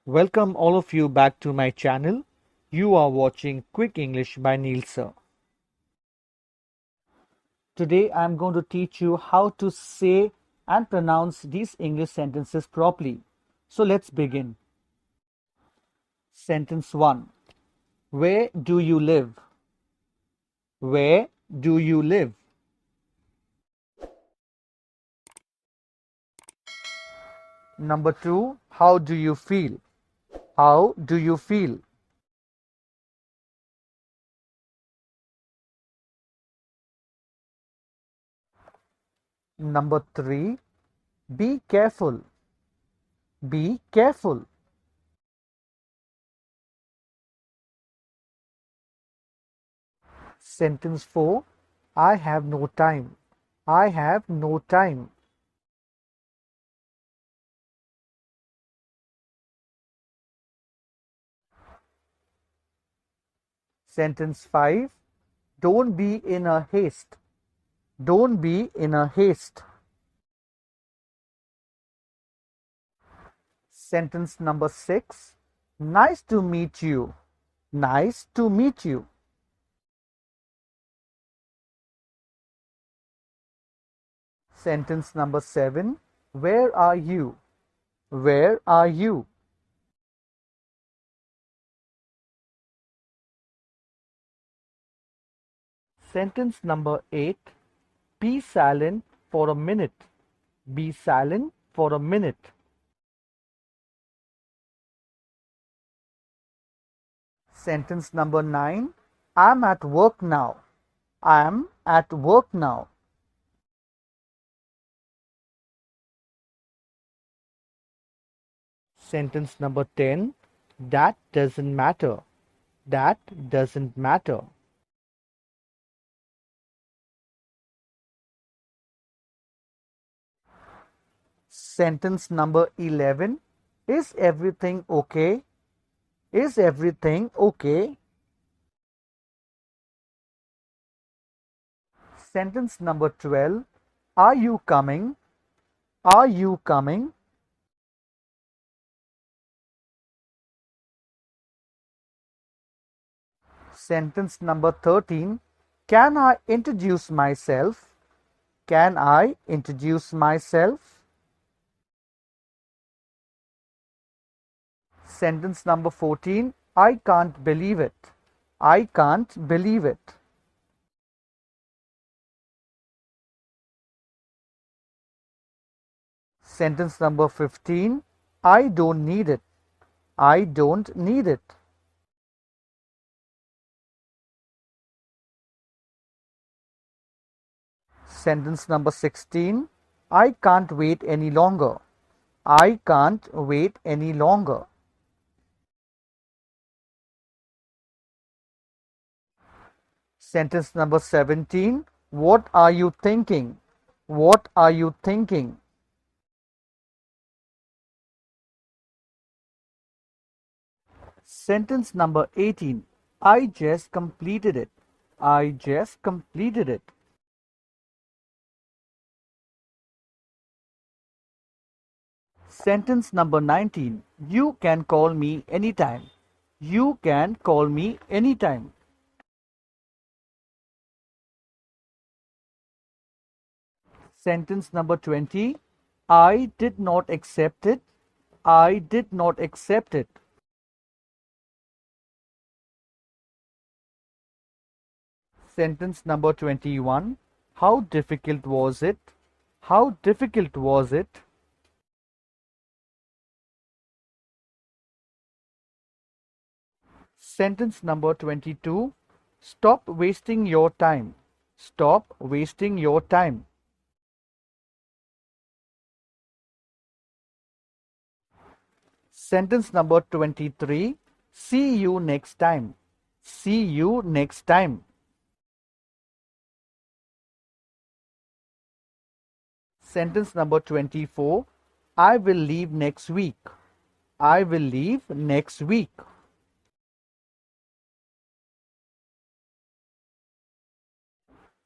Welcome all of you back to my channel. You are watching Quick English by Neil Sir. Today I am going to teach you how to say and pronounce these English sentences properly. So let's begin. Sentence 1. Where do you live? Where do you live? Number 2. How do you feel? How do you feel? Number 3. Be careful. Be careful. Sentence 4. I have no time. I have no time. Sentence 5. Don't be in a haste. Don't be in a haste. Sentence number 6. Nice to meet you. Nice to meet you. Sentence number 7. Where are you? Where are you? Sentence number 8. Be silent for a minute. Be silent for a minute. Sentence number 9. I'm at work now. I'm at work now. Sentence number 10. That doesn't matter. That doesn't matter. Sentence number 11. Is everything okay? Is everything okay? Sentence number 12. Are you coming? Are you coming? Sentence number 13. Can I introduce myself? Can I introduce myself? Sentence number 14. I can't believe it. I can't believe it. Sentence number 15. I don't need it. I don't need it. Sentence number 16. I can't wait any longer. I can't wait any longer. Sentence number 17. What are you thinking? What are you thinking? Sentence number 18. I just completed it. I just completed it. Sentence number 19. You can call me anytime. You can call me anytime. Sentence number 20. I did not accept it. I did not accept it. Sentence number 21. How difficult was it? How difficult was it? Sentence number 22. Stop wasting your time. Stop wasting your time. Sentence number 23. See you next time. See you next time. Sentence number 24. I will leave next week. I will leave next week.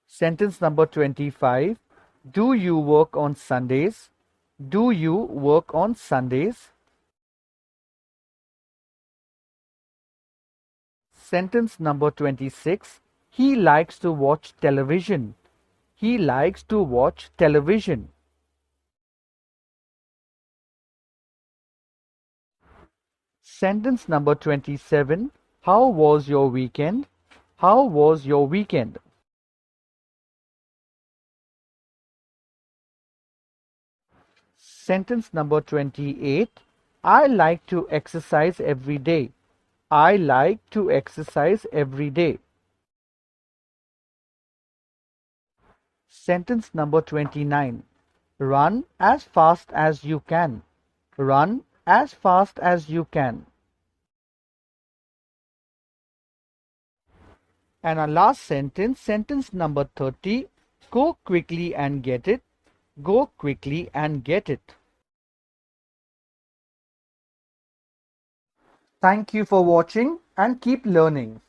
Sentence number 25. Do you work on Sundays? Do you work on Sundays? Sentence number 26. He likes to watch television. He likes to watch television. Sentence number 27. How was your weekend? How was your weekend? Sentence number 28. I like to exercise every day. I like to exercise every day. Sentence number 29. Run as fast as you can. Run as fast as you can. And our last sentence, sentence number 30. Go quickly and get it. Go quickly and get it. Thank you for watching and keep learning.